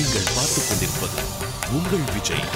நீங்கள் பார்த்துக் கொண்டிருப்பது உங்கள் விஜய்.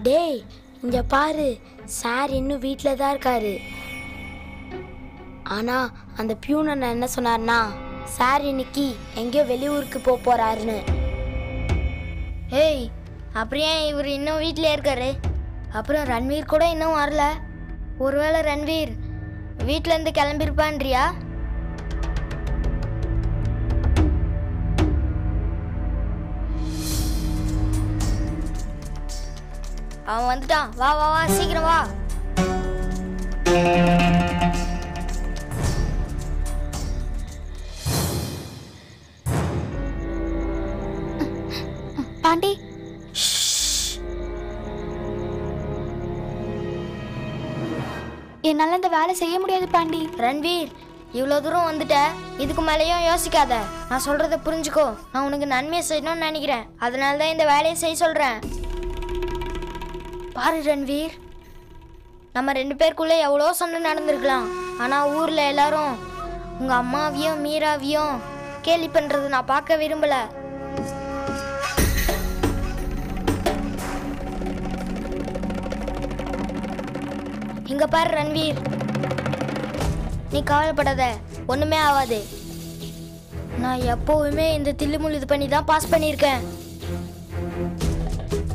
டேய், இங்க பாரு, சார் இன்னும் வீட்டில் தான் இருக்காரு. ஆனா அந்த பியூன் என்ன சொன்னார்னா, சார் இன்னைக்கு எங்கேயோ வெளியூருக்கு போறாருன்னு. ஏய், அப்புறம் ஏன் இவர் இன்னும் வீட்டிலே இருக்காரு? அப்புறம் ரன்வீர் கூட இன்னும் வரல. ஒருவேளை ரன்வீர் வீட்டிலேருந்து கிளம்பிருப்பான்றியா? அவன் வந்துட்டான். வா வா வா, சீக்கிரம் வா. பாண்டி, என்னால இந்த வேலை செய்ய முடியாது பாண்டி. ரன்வீர், இவ்வளோ தூரம் வந்துட்ட, இதுக்கு மேலேயும் யோசிக்காத. நான் சொல்றத புரிஞ்சுக்கோ. நான் உனக்கு நன்மையை செய்யணும்னு நினைக்கிறேன். அதனால தான் இந்த வேலையை செய்ய சொல்றேன். பாரு ரன்வீர், நம்ம 2 பேருக்குள்ளே எவ்வளோ சண்டை நடந்திருக்கலாம். ஆனால் ஊரில் எல்லாரும் உங்கள் அம்மாவையும் மீராவையும் கேலி பண்ணுறது நான் பார்க்க விரும்பல. இங்க பாரு ரன்வீர், நீ கவலைப்படாத, ஒன்றுமே ஆகாது. நான் எப்போவுமே இந்த தில்லுமுள்ளு இது பண்ணி தான் பாஸ் பண்ணியிருக்கேன்.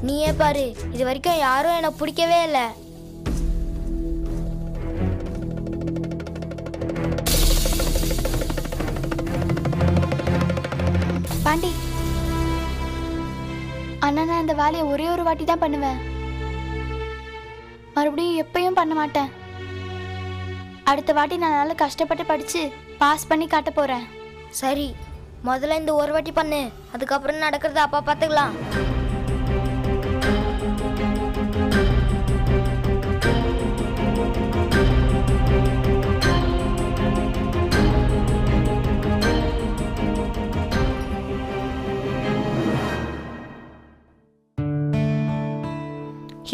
நீயே பாரு, இது வரைக்கும் யாரும் என்னை பிடிக்கவே இல்லை. பாண்டி, அண்ணா நான் இந்த வேலையை ஒரே ஒரு வாட்டி தான் பண்ணுவேன். மறுபடியும் எப்பயும் பண்ண மாட்டேன். அடுத்த வாட்டி நான் நல்லா கஷ்டப்பட்டு படிச்சு பாஸ் பண்ணி காட்ட போறேன். சரி, முதல்ல இந்த ஒரு வாட்டி பண்ணு, அதுக்கப்புறம் நடக்கிறத அப்பா பார்த்துக்கலாம்.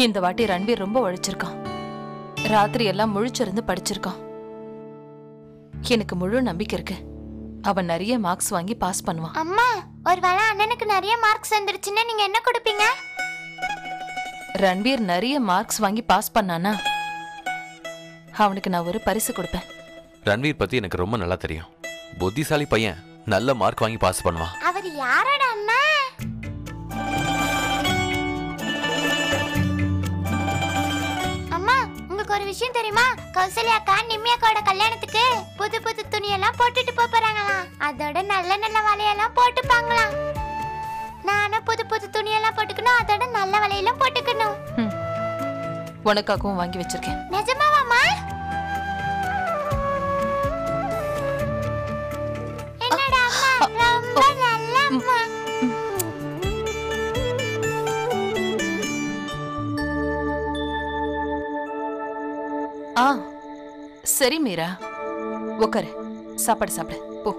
இந்த வாட்டி ரன்வீர் ரொம்ப உழைச்சிருக்கான். ராத்திரி எல்லாம் முழிச்சிருந்து படிச்சிருக்கான். எனக்கு முழு நம்பிக்கை இருக்கு, அவன் நிறைய மார்க்ஸ் வாங்கி பாஸ் பண்ணுவான். அம்மா, ஒருவேளை அண்ணனுக்கு நிறைய மார்க்ஸ் வந்துருச்சுன்னா நீங்க என்ன கொடுப்பீங்க? ரன்வீர் நிறைய மார்க்ஸ் வாங்கி பாஸ் பண்ணானா அவனுக்கு நான் ஒரு பரிசு கொடுப்பேன். ரன்வீர் பத்தி எனக்கு ரொம்ப நல்லா தெரியும். புத்திசாலி பையன், நல்ல மார்க் வாங்கி பாஸ் பண்ணுவான். அவர் யாரோட அண்ணா? ஒரு விஷயம் தெரியுமா? கௌசல்யா அக்கா நிம்மி அக்காவோட கல்யாணத்துக்கு புது புது துணியெல்லாம் போட்டுட்டு போறாங்களாம். அதோட நல்ல நல்ல வளையெல்லாம் போட்டுப்பாங்களாம். நானும் புது புது துணியெல்லாம் போட்டுக்கணும், அதோட நல்ல வளையெல்லாம் போட்டுக்கணும். உனக்காகவும் வாங்கி வச்சிருக்கேன். நிஜமாவாமா? என்னடா அம்மா, ரொம்ப நல்ல அம்மா. ஆ சரி மீரா, உக்காரு, சாப்பாடு சாப்பிடு போ.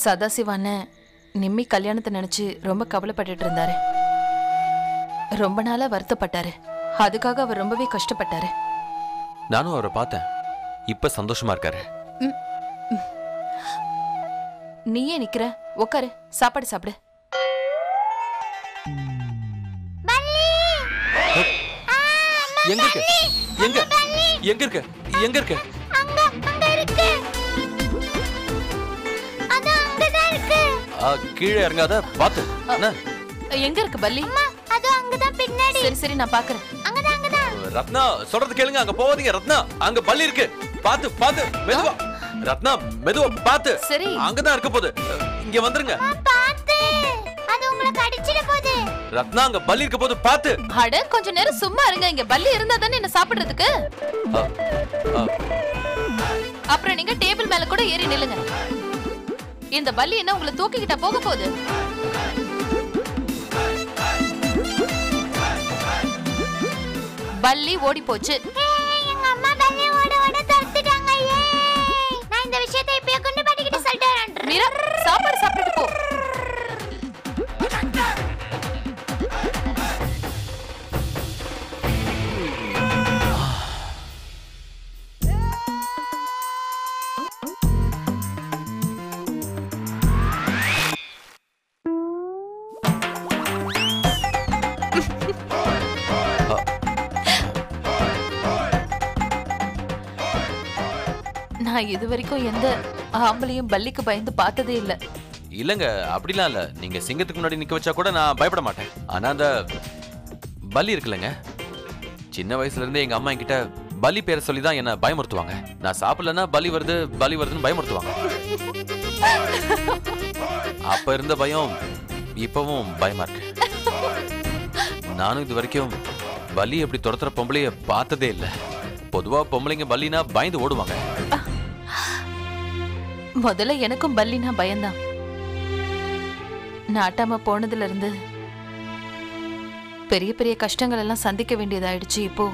சதாசிவான நிம்மி கல்யாணத்தை நினைச்சு ரொம்ப கவலைப்பட்டுட்டு இருந்தாரு. ரொம்ப நாளா வருத்தப்பட்டாரு. அதுக்காக அவர் ரொம்பவே கஷ்டப்பட்டாரு. நானும் அவரை பார்த்தேன். இப்ப சந்தோஷமா இருக்காரு. நீயே நிக்கிற, உக்காரு, சாப்பாடு சாப்பிடு. எங்க இருக்கு? எங்க எங்க இருக்கு? எங்க இருக்கு? அங்க அங்க இருக்கு. அத அங்க தான் இருக்கு. கீழே இறங்காத, பாத்து. என்ன? எங்க இருக்கு பல்லி? அம்மா அது அங்கதான் பின்னாடி. சரி சரி நான் பாக்குறேன். அங்கதான் அங்கதான். ரத்னா சொல்றது கேளுங்க, அங்க போவாதீங்க ரத்னா, அங்க பல்லி இருக்கு. பாத்து பாத்து மெதுவா ரத்னா, மெதுவா பாத்து. சரி. அங்கதான் இருக்க போகுது, இங்க வந்துருங்க. பாத்து, அது உங்களை கடிச்சிட போகுது. ரத்னா அங்க பல்லி இருக்க போகுது, பாத்து. அட கொஞ்ச நேரம் சும்மா இருங்க, இங்க பல்லி இருந்தா தானே என்ன சாப்பிடுறதுக்கு. அப்புறம் நீங்க டேபிள் மேல கூட ஏறி நில்லுங்க. இந்த பல்லி என்ன உங்களை தூக்கிக்கிட்ட போக போகுது? பல்லி ஓடி போச்சு. எங்க அம்மா பல்லி ஓட ஓட தடுத்துட்டாங்க. நான் இந்த விஷயத்தை இப்பயே கொண்டு பாட்டிக்கிட்ட சொல்லிட்டேன். மீரா சாப்பாடு சாப்பிட்டுட்டு போ. நான் இது வரைக்கும் எந்த ஆம்பளையும் பல்லிக்கு பயந்து பார்த்ததே இல்ல. இல்லங்க அப்படிலாம் இல்ல, நீங்க சிங்கத்துக்கு முன்னாடி நிக்க வச்சா கூட நான் பயப்பட மாட்டேன். ஆனா அந்த பல்லி இருக்குல்லங்க, சின்ன வயசுல இருந்தே எங்க அம்மா என்கிட்ட பல்லி பேரை சொல்லி தான் என்ன பயமுறுத்துவாங்க. நான் சாப்பிடலன்னா பல்லி வருது பல்லி வருதுன்னு பயமுறுத்துவாங்க. அப்ப இருந்த பயம் இப்பவும் பயமா இருக்கு. நானும் இது வரைக்கும் பல்லி எப்படி துரத்துற பொம்பளைய பார்த்ததே இல்ல. பொதுவா பொம்பளைங்க பல்லினா பயந்து ஓடுவாங்க. முதல்ல எனக்கும் பல்லினா பயம்தான். நாட்டாம போனதுல இருந்து பெரிய பெரிய கஷ்டங்கள் எல்லாம் சந்திக்க வேண்டியதாயிடுச்சு. இப்போ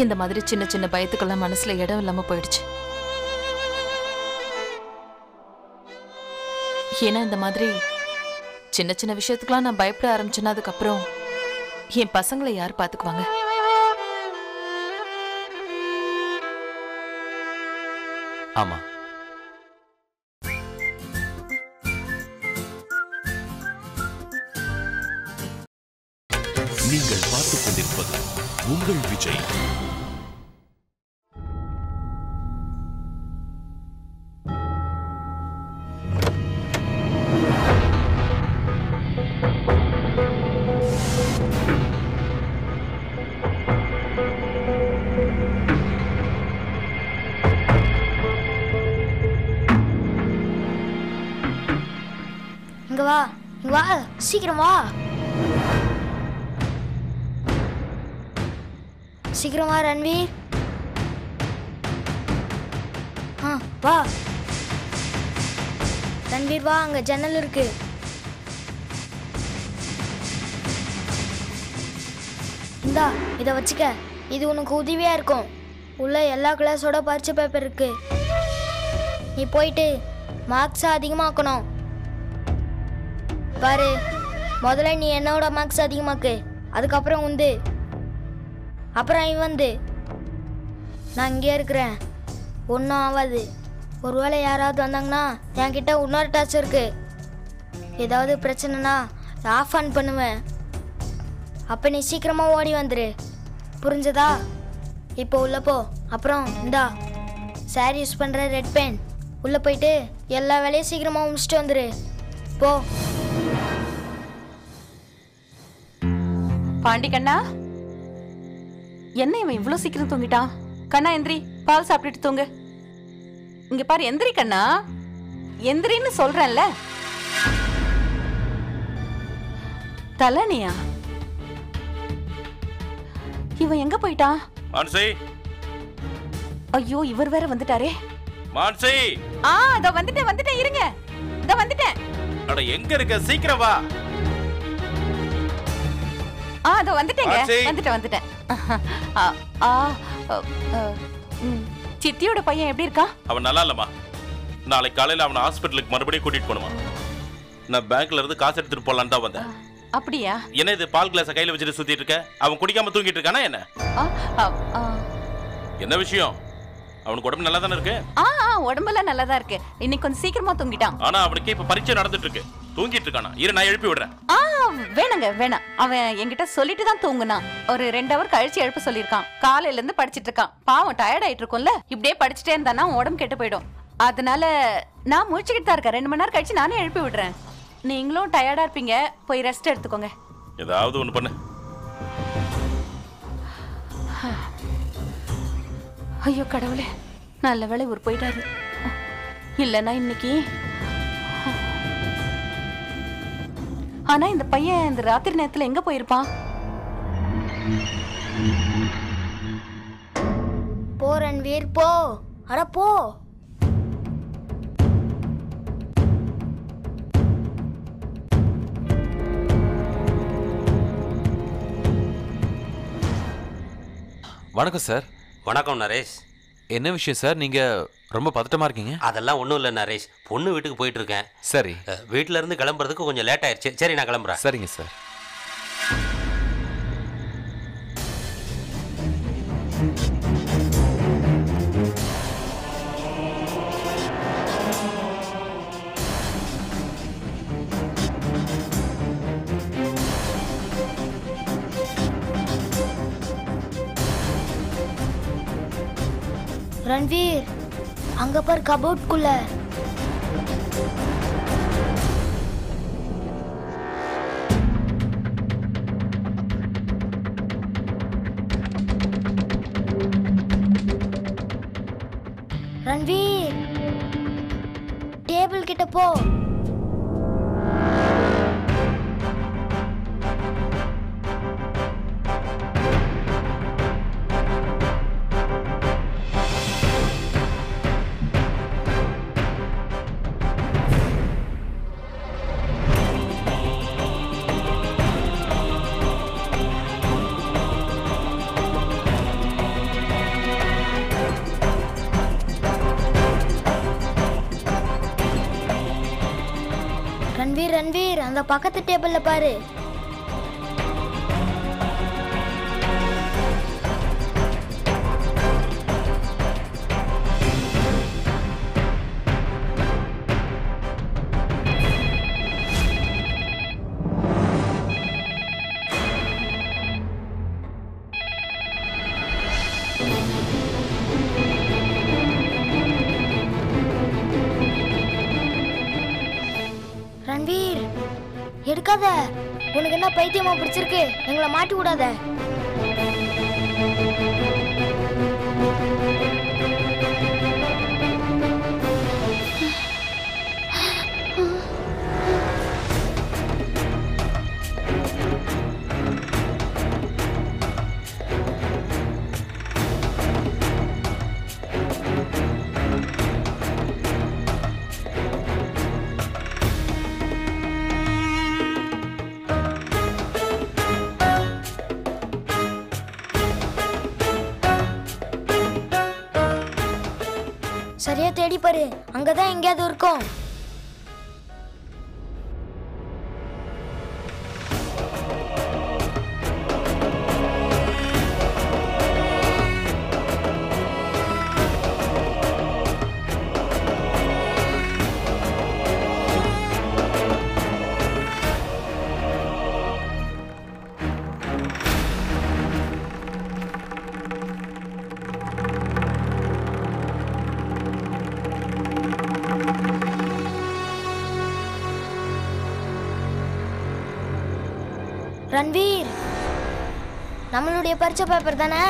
இந்த மாதிரி சின்ன சின்ன பயத்துக்கெல்லாம் மனசுல இடம் இல்லாம போயிடுச்சு. ஏன்னா இந்த மாதிரி சின்ன சின்ன விஷயத்துக்கெல்லாம் நான் பயப்பட ஆரம்பிச்சேன்னா அதுக்கப்புறம் என் பசங்களை யார் பாத்துக்குவாங்க? ஆமா, நீங்கள் பார்த்துக் கொண்டிருப்பது உங்கள் விஜய். இங்க வா, இங்க வா, சீக்கிரம் வா. சீக்கிரம் வா ரன்வீர். வா ரன்வீர் வா, அங்க ஜன்னல் இருக்கு. இந்தா இதை வச்சுக்க, இது உனக்கு உதவியா இருக்கும். உள்ள எல்லா கிளாஸோட பரீட்சை பேப்பர் இருக்கு. நீ போயிட்டு மார்க்ஸ் அதிகமாக்கணும். பாரு, முதல்ல நீ என்னோட மார்க்ஸ் அதிகமாக்கு, அதுக்கப்புறம் உந்து, அப்புறம் இவந்து. நான் இங்கே இருக்கிறேன், ஒன்றும் ஆகாது. ஒருவேளை யாராவது வந்தாங்கன்னா என்கிட்ட இன்னொரு டார்ச் இருக்கு. ஏதாவது பிரச்சனைனா ஆஃப் ஆன் பண்ணுவேன். அப்போ நீ சீக்கிரமாக ஓடி வந்துரு, புரிஞ்சதா? இப்போ உள்ள போ. அப்புறம் இந்தா சார் யூஸ் பண்ணுற ரெட் பென், உள்ளே போயிட்டு எல்லா வேலையும் சீக்கிரமாக முடிச்சுட்டு வந்துரு. போ. பாண்டி கண்ணா, என்ன இவன் இவ்வளவு சீக்கிரம் தூங்கிட்டான்? கண்ணா எந்திரி, பால் சாப்பிட்டுட்டு தூங்கு. இங்க பாரு, எந்திரி கண்ணா, எந்திரின்னு சொல்றேன்ல. தலனியா, இவன் எங்க போயிட்டான்? மான்சி, ஐயோ இவர் வேற வந்துட்டாரே. மான்சி, இதோ வந்துட்டேன் இருங்க, இதோ வந்துட்டேன். அட எங்க இருக்க, சீக்கிரம் வா. அதோ வந்துட்டேங்க, வந்துட்டேன். சித்தியோட பையன் எப்படி இருக்கா? அவன் நல்லா இல்லம்மா. நாளைக்கு காலையில அவனை ஹாஸ்பிட்டலுக்கு மறுபடியும் கூட்டிட்டு போணுமா. நான் பேங்க்ல இருந்து காசு எடுத்துட்டு போலான்னு தான் வந்தேன். அப்படியா? என்ன இது பால் கிளாஸ கையில வச்சுட்டு சுத்திட்டு இருக்க? அவன் குடிக்காம தூங்கிட்டு இருக்கானா என்ன? என்ன விஷயம்? அவனுக்கு உடம்பு நல்லா தானே இருக்கு? உடம்பெல்லாம் நல்லாதான் இருக்கு. இன்னைக்கு கொஞ்சம் சீக்கிரமா தூங்கிட்டான். ஆனா அவனுக்கு இப்ப பரீட்சை நடந்துட்டு இருக்கு, தூங்கிட்டு இருக்கானா? இரு நான் எழுப்பி விடுறேன். வேணாம், அவன் என்கிட்ட சொல்லிட்டு தான் தூங்குனான். ஒரு 2 ஹவர் கழிச்சு எழுப்ப சொல்லியிருக்கான். காலையில இருந்து படிச்சிட்டு இருக்கான். பாவம் டயர்ட் ஆயிட்டு இருக்கும்ல, இப்படியே படிச்சுட்டே இருந்தானா உடம்பு கெட்டு போயிடும். அதனால நான் முழிச்சுக்கிட்டு தான் இருக்கேன். 2 மணி நேரம் கழிச்சு நானே எழுப்பி விடுறேன். நீங்களும் டயர்டா இருப்பீங்க, போய் ரெஸ்ட் எடுத்துக்கோங்க. ஏதாவது ஒன்று பண்ணு. ஐயோ கடவுளே, நல்ல வேளை இவர் போயிட்டாரு. இல்லைன்னா இன்னைக்கு. ஆனா இந்த பையன் இந்த ராத்திரி நேரத்துல எங்க போயிருப்பான்? போ ரன்வீர் போ. அட போ. வணக்கம் சார். வணக்கம் நரேஷ். என்ன விஷயம் சார், நீங்க ரொம்ப பதட்டமா இருக்கீங்க? அதெல்லாம் ஒன்றும் இல்லை நரேஷ், பொண்ணு வீட்டுக்கு போயிட்டு இருக்கேன். சரி. வீட்டில இருந்து கிளம்புறதுக்கு கொஞ்சம் லேட் ஆயிடுச்சு. சரி நான் கிளம்புறேன். சரிங்க சார். ரன்வீர் அங்க பார் கபோர்ட்குள்ள. ரன்வீர் டேபிள் கிட்ட போ. ரன்வீர் அந்த பக்கத்து டேபிள்ல பாரு. ரன்வீர் எடுக்காத. உனக்கு என்ன பைத்தியமா பிடிச்சிருக்கு? எங்களை மாட்டி விடாத. சரியா தேடி பாரு, அங்கதான் எங்கேயாவது இருக்கும். ரன்வீர் நம்மளுடைய பரீட்சை பேப்பர் தானே?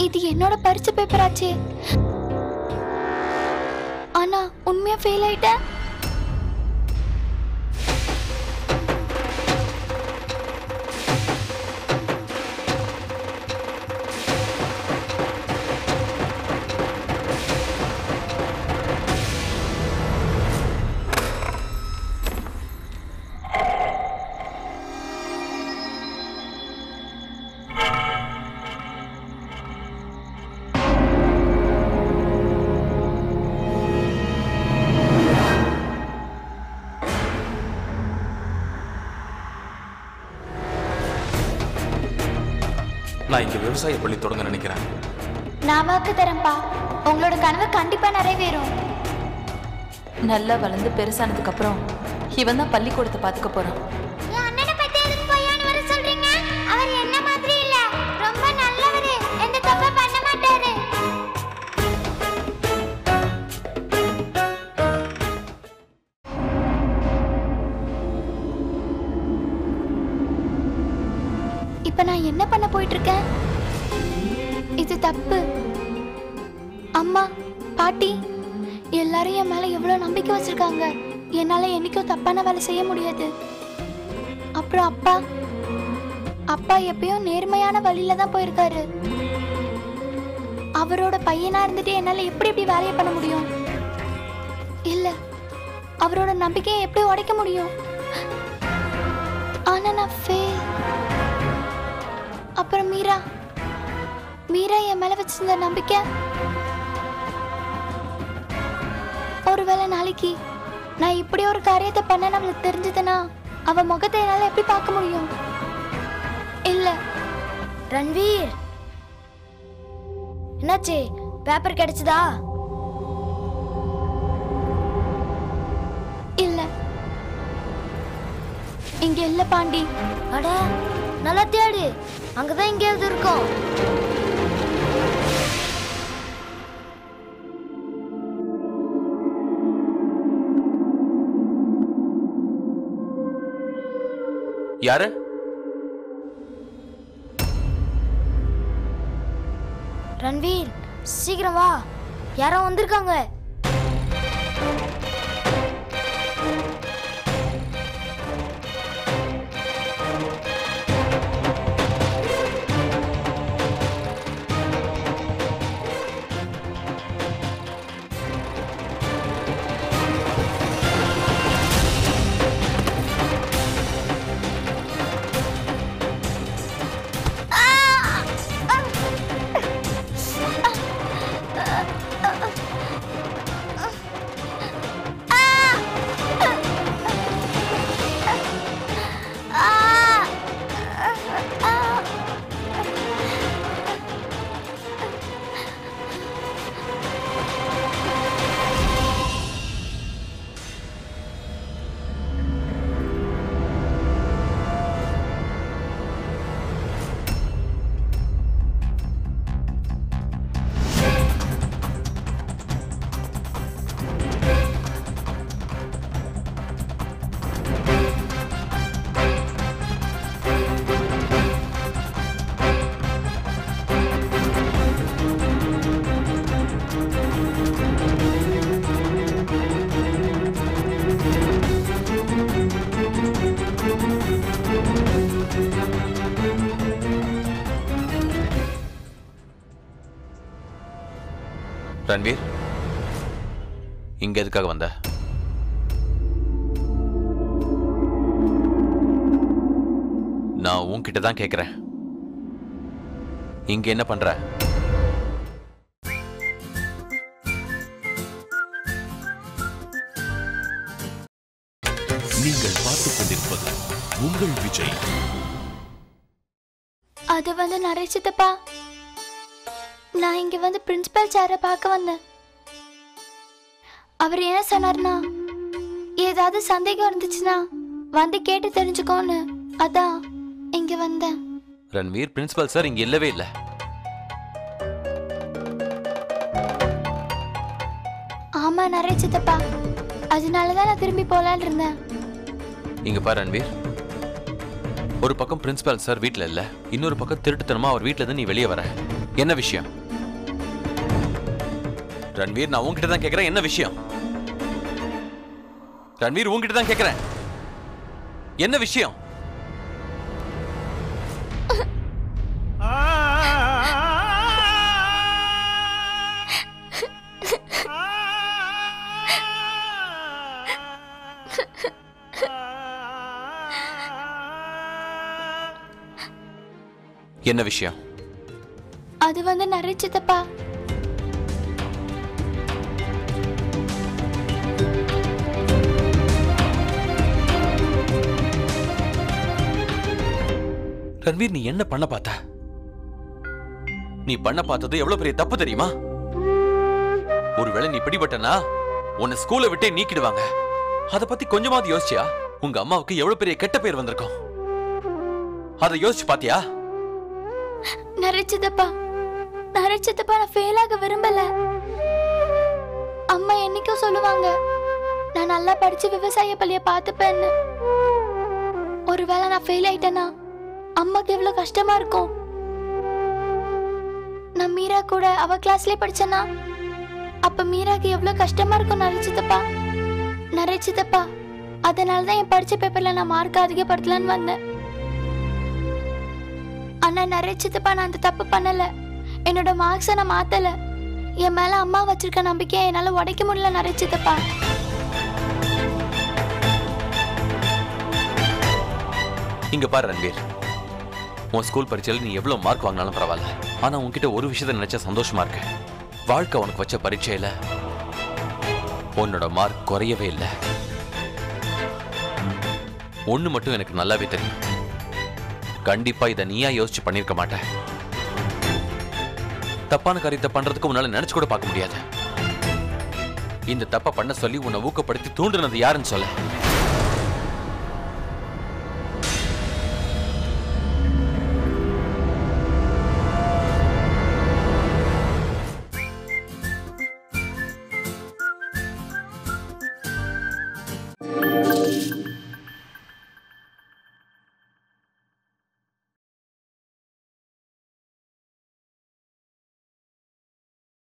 இது என்னோட பரீட்சை பேப்பர் ஆச்சு. ஆனா உண்மையா ஃபெயில் ஆயிட்டேன். நான் இங்க விவசாய பள்ளி தொடங்க நினைக்கிறேன். நான் வாக்கு தரேன்ப்பா, உங்களோட கனவு கண்டிப்பா நிறைவேறும். நல்லா வளர்ந்து பெருசானதுக்கு அப்புறம் இவன் தான் பள்ளிக்கூடத்தை பாத்துக்க போறான். என் அண்ணனை பத்தி எதுக்கு பொய்யான்னு வர சொல்றீங்க? அவர் என்ன மாதிரி இல்ல, ரொம்ப நல்லவரு, எந்த தப்பா பண்ண மாட்டாரு. இப்ப நான் என்ன பண்ண போயிட்டு இருக்கேன்? இது தப்பு. அம்மா, பாட்டி எல்லாரும் என் மேல எவ்வளவு நம்பிக்கை வச்சிருக்காங்க. என்னால என்னைக்கும் தப்பான வேலை செய்ய முடியாது. அப்புறம் அப்பா எப்பயும் நேர்மையான வழியில தான் போயிருக்காரு. அவரோட பையனா இருந்துட்டு என்னால எப்படி வேலையை பண்ண முடியும்? இல்ல, அவரோட நம்பிக்கையை எப்படி உடைக்க முடியும்? ஆனா நான் ஃபெயில். அப்புறம் மீரா என் மேல வச்சிருந்த நம்பிக்கை, ஒருவேளை நாளைக்கு நான் இப்படி ஒரு காரியத்தை பண்ண நம்மளுக்கு தெரிஞ்சதுன்னா அவ முகத்தை என்னால எப்படி பார்க்க முடியும்? இல்ல. ரன்வீர், என்னாச்சு? பேப்பர் கிடைச்சதா? இல்ல, இங்க இல்ல பாண்டி. அட, நல்லா தேடு, அங்கதான் எங்கேயாவது இருக்கும். யாரு? ரன்வீர், சீக்கிரம் வா, யாரோ வந்திருக்காங்க. ரன்வீர், இங்க எதுக்காக வந்த? நான் உன்கிட்ட தான் கேக்குறேன். இங்க என்ன பண்ற? நீங்கள் பார்த்துக் கொண்டிருப்பது உங்கள் விஜய். அது நரேஷித்தப்பா, நான் இங்க பிரின்சிபல் சாரை பார்க்க வந்தேன். அவர் என்ன சொன்னார்னா, ஏதாவது சந்தேகம் இருந்துச்சுன்னா கேட்டு தெரிஞ்சுக்கோன்னு. அதான் இங்க வந்தேன். ரன்வீர், பிரின்சிபல் சார் இங்க இல்லவே இல்ல. ஆமா நரேஷித்தப்பா, அதனாலதான் நான் திரும்பி போலான்னு இருந்தேன். இங்க பாரு ரன்வீர், ஒரு பக்கம் பிரின்சிபல் சார் வீட்ல இல்ல, இன்னொரு பக்கம் திருட்டுத்தனமா அவர் வீட்ல இருந்து நீ வெளியே வர. என்ன விஷயம்? ரன்வீர், நான் உன்கிட்ட தான் கேக்குறேன், என்ன விஷயம்? ரன்வீர், உன்கிட்ட தான் கேக்குறேன், என்ன விஷயம்? என்ன விஷயம்? அது நரேஷித்தப்பா, ரன்வீர், நீ என்ன பண்ண பார்த்த? நீ பண்ண பார்த்தது எவ்வளவு பெரிய தப்பு தெரியுமா? ஒருவேளை நீ பிடிபட்டனா உன்னை ஸ்கூலை விட்டே நீக்கிடுவாங்க. அத பத்தி கொஞ்சமாவது யோசிச்சியா? உங்க அம்மாவுக்கு எவ்வளவு பெரிய கெட்ட பேர் வந்திருக்கும், அதை யோசிச்சு பாத்தியா? நரேஷித்தப்பா, நான் ஃபெயில் ஆக விரும்பல. அம்மா என்னைக்கும் சொல்லுவாங்க, நான் நல்லா படிச்சு விவசாய பள்ளிய பார்த்துப்பேன்னு. ஒருவேளை நான் ஃபெயில் ஆயிட்டேனா அம்மாக்கு எவ்வளவு கஷ்டமா இருக்கும். நான் மீரா கூட அவ கிளாஸ்லயே படிச்சேனா அப்ப மீராக்கு எவ்வளவு கஷ்டமா இருக்கும் நிறைய சித்தப்பா. அதனாலதான் என் படிச்ச பேப்பர்ல நான் மார்க் அதிகப்படுத்தலான்னு வந்தேன். ஆனா நிறைய சித்தப்பா நான் அந்த தப்பு பண்ணல. என்னோட மார்க்ஸை நான் மாத்தல. என் மேல அம்மா வச்சிருக்க நம்பிக்கையை என்னால உடைக்க முடியல நிறைய சித்தப்பா. இங்க பாரு ரன்வீர், உன் ஸ்கூல் பரீட்சையில் நீ எவ்வளவு மார்க் வாங்கினாலும் பரவாயில்ல. ஆனா உன்கிட்ட ஒரு விஷயத்த நினைச்சா சந்தோஷமா இருக்க. வாழ்க்கை உனக்கு வச்ச பரீட்சையில உன்னோட மார்க் குறையவே இல்லை. ஒண்ணு மட்டும் எனக்கு நல்லாவே தெரியும், கண்டிப்பா இதை நீயா யோசிச்சு பண்ணிருக்க மாட்டேன். தப்பான காரியத்தை பண்றதுக்கு உன்னால நினைச்சு கூட பார்க்க முடியாது. இந்த தப்பை பண்ண சொல்லி உன்னை ஊக்கப்படுத்தி தூண்டுனது யாருன்னு சொல்ல.